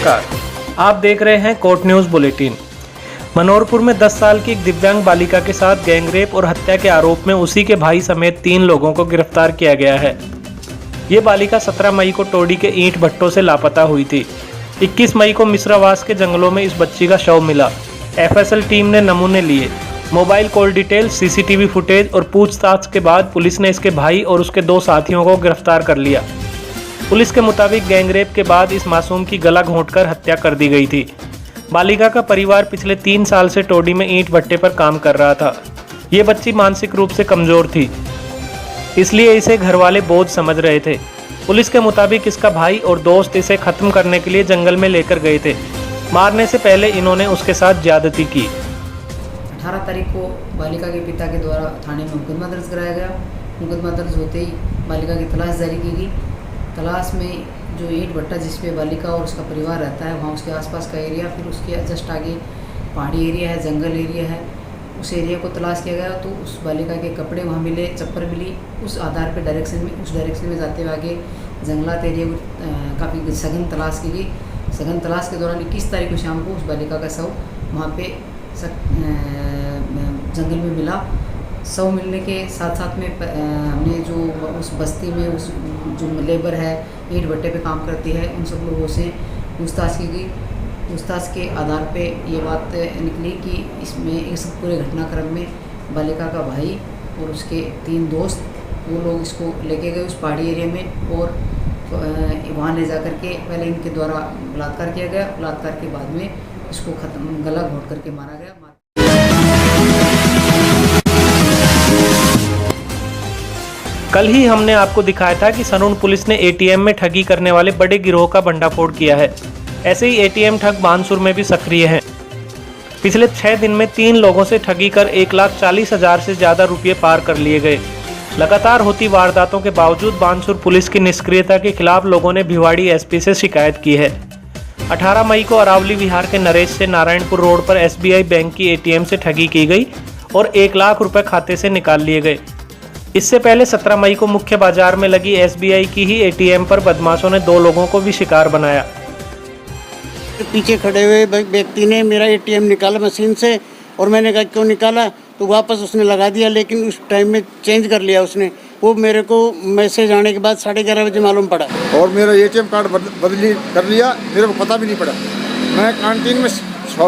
नमस्कार, आप देख रहे हैं कोर्ट न्यूज़ बुलेटिन। मनोहरपुर में 10 साल की एक दिव्यांग बालिका के साथ गैंगरेप और हत्या के आरोप में उसी के भाई समेत 3 लोगों को गिरफ्तार किया गया है। ये बालिका 17 मई को टोडी के ईंट भट्टों से लापता हुई थी। 21 मई को मिश्रावास के जंगलों में इस बच्ची का शव मिला। एफएसएल टीम ने नमूने लिए। Mobile call detail, CCTV footage और पूछताछ के बाद पुलिस ने इसके भाई और उसके 2 साथियों को गिरफ्तार कर लिया। पुलिस के मुताबिक गैंगरेप के बाद इस मासूम की गला घोंटकर हत्या कर दी गई थी। बालिका का परिवार पिछले 3 साल से टोडी में ईंट भट्टे पर काम कर रहा था। ये बच्ची मानसिक रूप से कमजोर थी, इसलिए इसे घर वाले बोझ समझ रहे थे। पुलिस के मुताबिक इसका भाई और दोस्त इसे खत्म करने के लिए जंगल में लेकर गए थे। मारने से पहले इन्होंने उसके साथ ज्यादती की। 18 तारीख को बालिका के पिता के द्वारा थाने में मुकदमा दर्ज कराया गया। मुकदमा दर्ज होते ही बालिका की तलाश जारी की गई। तलाश में जो ईंट भट्टा जिस पे बालिका और उसका परिवार रहता है, वहाँ उसके आसपास का एरिया, फिर उसके जस्ट आगे पहाड़ी एरिया है, जंगल एरिया है, उस एरिया को तलाश किया गया। तो उस बालिका के कपड़े वहाँ मिले, चप्पल मिली। उस आधार पर उस डायरेक्शन में जाते हुए आगे जंगलात एरिया को काफ़ी सघन तलाश की गई। सघन तलाश के दौरान 21 तारीख को शाम को उस बालिका का शव वहाँ पे जंगल में मिला। शव मिलने के साथ साथ में हमने जो उस बस्ती में उस जो लेबर है, ईंट भट्टे पे काम करती है, उन सब लोगों से पूछताछ की गई। पूछताछ के आधार पे ये बात निकली कि इसमें इस पूरे घटनाक्रम में बालिका का भाई और उसके 3 दोस्त, वो लोग इसको लेके गए उस पहाड़ी एरिया में और वहाँ ले जा कर के पहले इनके द्वारा बलात्कार किया गया। बलात्कार के बाद में इसको गला घोंट करके मारा गया। कल ही हमने आपको दिखाया था कि सनून पुलिस ने एटीएम में ठगी करने वाले बड़े गिरोह का भंडाफोड़ किया है। ऐसे ही एटीएम ठग बानसूर में भी सक्रिय हैं। पिछले 6 दिन में 3 लोगों से ठगी कर 1,40,000 से ज्यादा रुपये पार कर लिए गए। लगातार होती वारदातों के बावजूद बानसूर पुलिस की निष्क्रियता के खिलाफ लोगों ने भिवाड़ी एसपी से शिकायत की है। 18 मई को अरावली विहार के नरेश से नारायणपुर रोड पर एसबीआई बैंक की एटीएम से ठगी की गई और 1 लाख रुपए खाते से निकाल लिए गए। इससे पहले 17 मई को मुख्य बाजार में लगी एसबीआई की ही एटीएम पर बदमाशों ने 2 लोगों को भी शिकार बनाया। पीछे खड़े हुए व्यक्ति ने मेरा एटीएम निकाला मशीन से और मैंने कहा क्यों निकाला, तो वापस उसने लगा दिया, लेकिन उस टाइम में चेंज कर लिया उसने। वो मेरे को मैसेज आने के बाद 11:30 बजे मालूम पड़ा और मेरा एटीएम कार्ड बदली कर लिया, मेरे को पता भी नहीं पड़ा। मैं कैंटीन में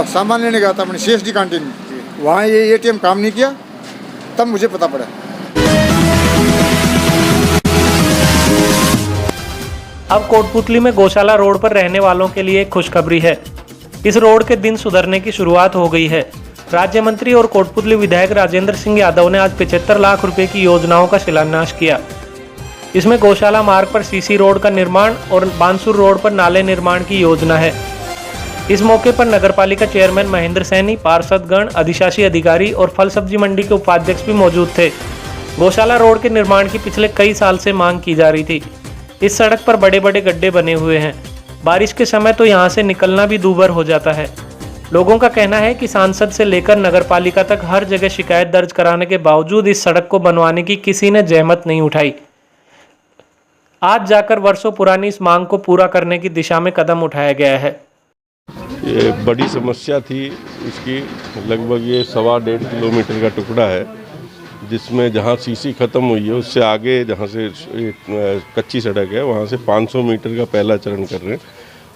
सामान लेने गया था अपने सीएसडी कैंटीन में, वहाँ ये एटीएम काम नहीं किया, तब मुझे पता पड़ा। अब कोटपुतली में गौशाला रोड पर रहने वालों के लिए एक खुशखबरी है। इस रोड के दिन सुधरने की शुरुआत हो गई है। राज्य मंत्री और कोटपुतली विधायक राजेंद्र सिंह यादव ने आज 75 लाख रुपए की योजनाओं का शिलान्यास किया। इसमें गौशाला मार्ग पर सीसी रोड का निर्माण और बानसूर रोड पर नाले निर्माण की योजना है। इस मौके पर नगरपालिका चेयरमैन महेंद्र सैनी, पार्षदगण, अधिशासी अधिकारी और फल सब्जी मंडी के उपाध्यक्ष भी मौजूद थे। गौशाला रोड के निर्माण की पिछले कई साल से मांग की जा रही थी। इस सड़क पर बड़े बड़े गड्ढे बने हुए हैं। बारिश के समय तो यहाँ से निकलना भी दूभर हो जाता है। लोगों का कहना है कि सांसद से लेकर नगरपालिका तक हर जगह शिकायत दर्ज कराने के बावजूद इस सड़क को बनवाने की किसी ने जहमत नहीं उठाई। आज जाकर वर्षों पुरानी इस मांग को पूरा करने की दिशा में कदम उठाया गया है। ये बड़ी समस्या थी इसकी, लगभग ये 1.25 किलोमीटर का टुकड़ा है, जिसमें जहाँ सीसी ख़त्म हुई है उससे आगे जहाँ से कच्ची सड़क है वहाँ से 500 मीटर का पहला चरण कर रहे हैं।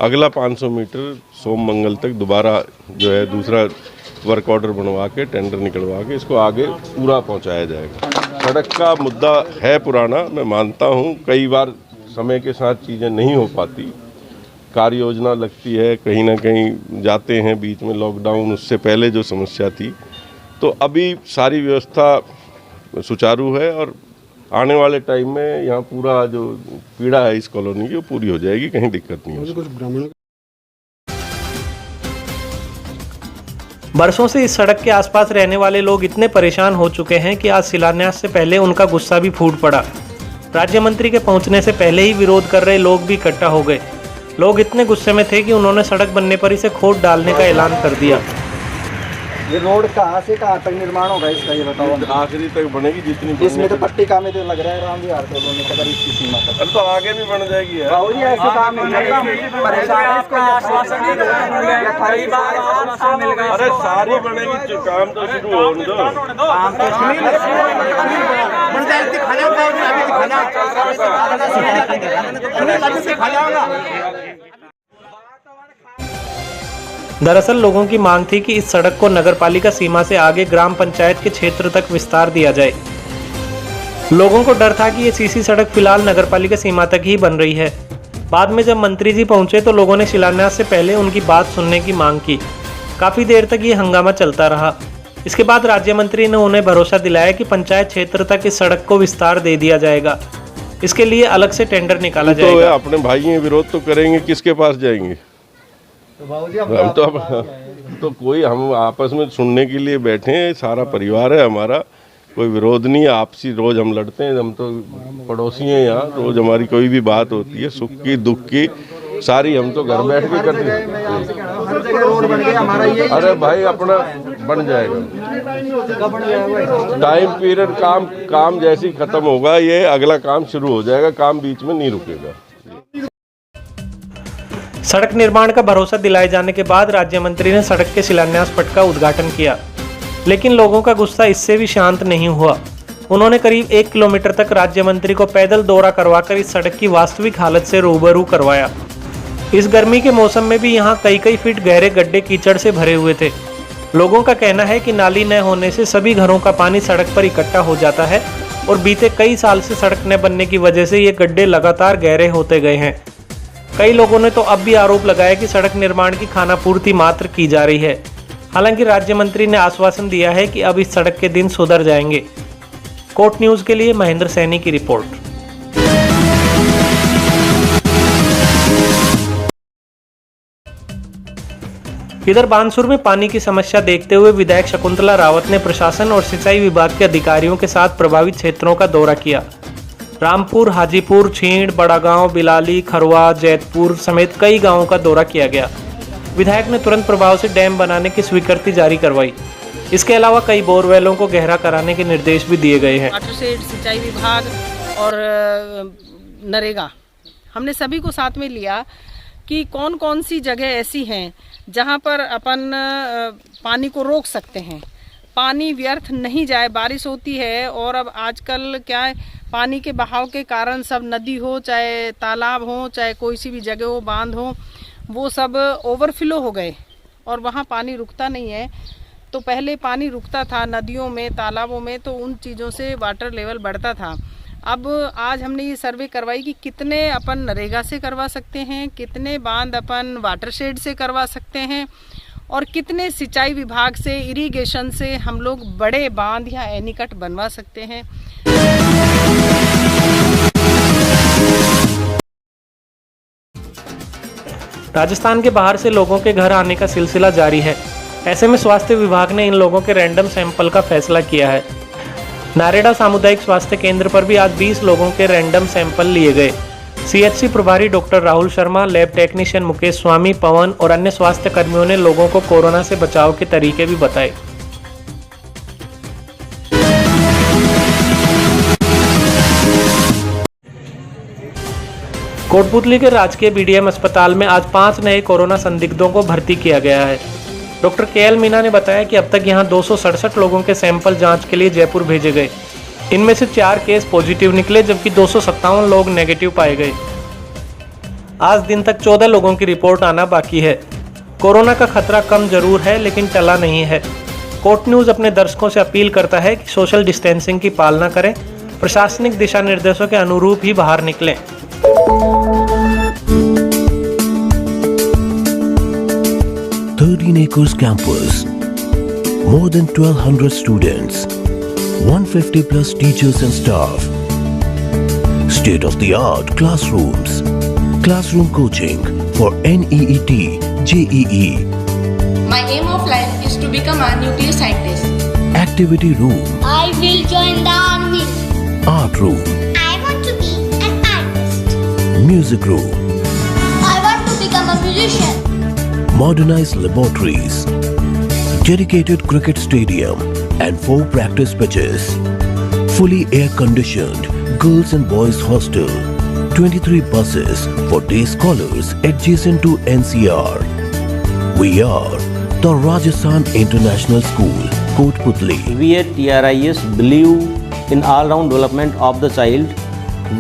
अगला 500 मीटर सोम मंगल तक दोबारा जो है दूसरा वर्क ऑर्डर बनवा के टेंडर निकलवा के इसको आगे पूरा पहुंचाया जाएगा। सड़क का मुद्दा है पुराना, मैं मानता हूं, कई बार समय के साथ चीज़ें नहीं हो पाती, कार्य योजना लगती है, कहीं ना कहीं जाते हैं, बीच में लॉकडाउन, उससे पहले जो समस्या थी, तो अभी सारी व्यवस्था सुचारू है और आने वाले टाइम में यहाँ पूरा जो पीड़ा है इस कॉलोनी की वो पूरी हो जाएगी, कहीं दिक्कत नहीं होगी। बरसों से इस सड़क के आसपास रहने वाले लोग इतने परेशान हो चुके हैं कि आज शिलान्यास से पहले उनका गुस्सा भी फूट पड़ा। राज्य मंत्री के पहुंचने से पहले ही विरोध कर रहे लोग भी इकट्ठा हो गए। लोग इतने गुस्से में थे कि उन्होंने सड़क बनने पर इसे खोद डालने का ऐलान कर दिया। ये रोड कहाँ से कहाँ तक निर्माण होगा इसका, ये बताओ। आखिरी तक बनेगी जितनी इसमें तो पट्टी काम में तो लग रहा है राम विहार से उन्होंने कदर इसकी सीमा तक। अरे तो आगे भी बन जाएगी यार। बाबू जी ऐसे काम नहीं है, परेशान है इसको। अरे सारी बनेगी, काम तो शुरू होने दो। दरअसल लोगों की मांग थी कि इस सड़क को नगरपालिका सीमा से आगे ग्राम पंचायत के क्षेत्र तक विस्तार दिया जाए। लोगों को डर था कि ये सीसी सड़क फिलहाल नगरपालिका सीमा तक ही बन रही है। बाद में जब मंत्री जी पहुंचे तो लोगों ने शिलान्यास से पहले उनकी बात सुनने की मांग की। काफी देर तक ये हंगामा चलता रहा। इसके बाद राज्य मंत्री ने उन्हें भरोसा दिलाया कि पंचायत क्षेत्र तक इस सड़क को विस्तार दे दिया जाएगा। इसके लिए अलग से टेंडर निकाला जाएगा। तो अपने भाई हैं, विरोध तो करेंगे, किसके पास जाएंगे? हम तो कोई, हम आपस में सुनने के लिए बैठे हैं, सारा परिवार है हमारा, कोई विरोध नहीं है। आपसी रोज हम लड़ते हैं, हम तो पड़ोसी हैं यहाँ, रोज हमारी कोई भी बात होती है, सुख की दुख की सारी हम तो घर बैठ के करते हैं। अरे भाई अपना बन जाएगा, टाइम पीरियड, काम जैसे ही खत्म होगा ये अगला काम शुरू हो जाएगा, काम बीच में नहीं रुकेगा। सड़क निर्माण का भरोसा दिलाए जाने के बाद राज्य मंत्री ने सड़क के शिलान्यास पट का उद्घाटन किया, लेकिन लोगों का गुस्सा इससे भी शांत नहीं हुआ। उन्होंने करीब 1 किलोमीटर तक राज्य मंत्री को पैदल दौरा करवाकर इस सड़क की वास्तविक हालत से रूबरू करवाया। इस गर्मी के मौसम में भी यहाँ कई फीट गहरे गड्ढे कीचड़ से भरे हुए थे। लोगों का कहना है कि नाली न होने से सभी घरों का पानी सड़क पर इकट्ठा हो जाता है और बीते कई साल से सड़क न बनने की वजह से ये गड्ढे लगातार गहरे होते गए हैं। कई लोगों ने तो अब भी आरोप लगाया कि सड़क निर्माण की खानापूर्ति मात्र की जा रही है। हालांकि राज्य मंत्री ने आश्वासन दिया है कि अब इस सड़क के दिन सुधर जाएंगे। कोर्ट न्यूज के लिए महेंद्र सैनी की रिपोर्ट। इधर बानसूर में पानी की समस्या देखते हुए विधायक शकुंतला रावत ने प्रशासन और सिंचाई विभाग के अधिकारियों के साथ प्रभावित क्षेत्रों का दौरा किया। रामपुर, हाजीपुर, छीण, बड़ागांव, बिलाली, खरवा, जैतपुर समेत कई गांवों का दौरा किया गया। विधायक ने तुरंत प्रभाव से डैम बनाने की स्वीकृति जारी करवाई। इसके अलावा कई बोरवेलों को गहरा कराने के निर्देश भी दिए गए हैं। वाटरशेड, सिंचाई विभाग और नरेगा, हमने सभी को साथ में लिया कि कौन कौन सी जगह ऐसी हैं जहां पर अपन पानी को रोक सकते हैं, पानी व्यर्थ नहीं जाए। बारिश होती है और अब आजकल क्या है, पानी के बहाव के कारण सब नदी हो, चाहे तालाब हो, चाहे कोई सी भी जगह हो, बांध हो, वो सब ओवरफ्लो हो गए और वहाँ पानी रुकता नहीं है। तो पहले पानी रुकता था नदियों में, तालाबों में, तो उन चीज़ों से वाटर लेवल बढ़ता था। अब आज हमने ये सर्वे करवाई कि कितने अपन नरेगा से करवा सकते हैं, कितने बांध अपन वाटरशेड से करवा सकते हैं और कितने सिंचाई विभाग से, इरिगेशन से हम लोग बड़े बांध या एनीकट बनवा सकते हैं। राजस्थान के बाहर से लोगों के घर आने का सिलसिला जारी है। ऐसे में स्वास्थ्य विभाग ने इन लोगों के रैंडम सैंपल का फैसला किया है। नारेड़ा सामुदायिक स्वास्थ्य केंद्र पर भी आज 20 लोगों के रैंडम सैंपल लिए गए। सीएचसी प्रभारी doctor Rahul Sharma, lab technician Mukesh Swami, Pawan और अन्य स्वास्थ्य कर्मियों ने लोगों को कोरोना से बचाव के तरीके भी बताए। कोटपुतली के राजकीय बीडीएम अस्पताल में आज 5 नए कोरोना संदिग्धों को भर्ती किया गया है। डॉक्टर केएल मीना ने बताया कि अब तक यहां 267 लोगों के सैंपल जांच के लिए जयपुर भेजे गए। इनमें से 4 केस पॉजिटिव निकले जबकि 257 लोग नेगेटिव पाए गए। आज दिन तक 14 लोगों की रिपोर्ट आना बाकी है। कोरोना का खतरा कम जरूर है लेकिन टला नहीं है। कोर्ट न्यूज़ अपने दर्शकों से अपील करता है कि सोशल डिस्टेंसिंग की पालना करें, प्रशासनिक दिशा निर्देशों के अनुरूप ही बाहर निकलें। 13 acres campus, more than 1200 students, 150 plus teachers and staff, state-of-the-art classrooms, classroom coaching for NEET, JEE. My aim of life is to become a nuclear scientist. Activity room. I will join the army. Art room. I want to be an artist. Music room. I want to become a musician. Modernized laboratories. dedicated cricket stadium and 4 practice pitches, fully air-conditioned girls and boys hostel, 23 buses for day scholars adjacent to NCR. We are the Rajasthan International School, Kotputli. We at TRIS believe in all-round development of the child.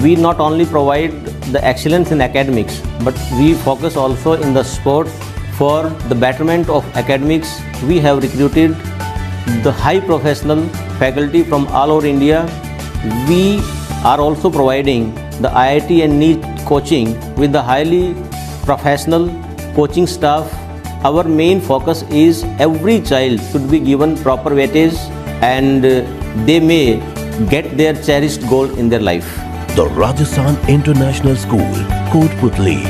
We not only provide the excellence in academics, but we focus also in the sports. For the betterment of academics, we have recruited the high professional faculty from all over India. We are also providing the IIT and NEET coaching with the highly professional coaching staff. Our main focus is every child should be given proper weightage and they may get their cherished goal in their life. The Rajasthan International School, Kotputli.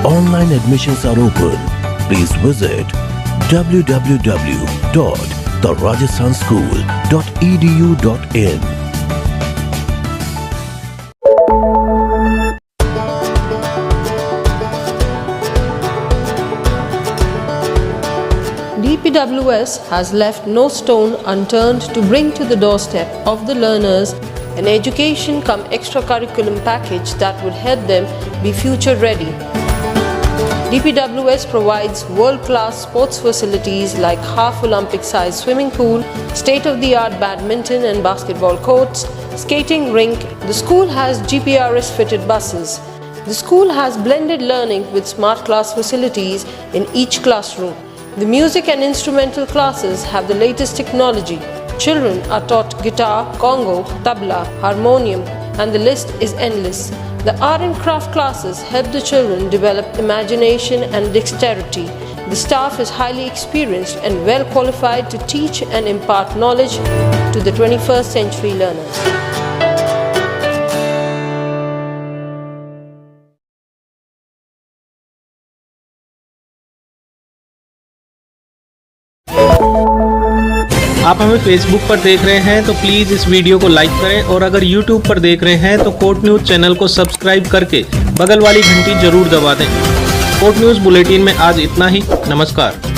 Online admissions are open. Please visit www.therajasthanschool.edu.in. DPWS has left no stone unturned to bring to the doorstep of the learners an education cum extracurriculum package that would help them be future ready. DPWS provides world-class sports facilities like half Olympic-sized swimming pool, state-of-the-art badminton and basketball courts, skating rink. The school has GPRS-fitted buses. The school has blended learning with smart class facilities in each classroom. The music and instrumental classes have the latest technology. Children are taught guitar, congo, tabla, harmonium, and the list is endless. The art and craft classes help the children develop imagination and dexterity. The staff is highly experienced and well qualified to teach and impart knowledge to the 21st century learners. आप हमें Facebook पर देख रहे हैं तो please इस video को like करें और अगर यूट्यूब पर देख रहे हैं तो कोट न्यूज़ चैनल को सब्सक्राइब करके बगल वाली घंटी जरूर दबा दें। कोट न्यूज़ बुलेटिन में आज इतना ही। नमस्कार।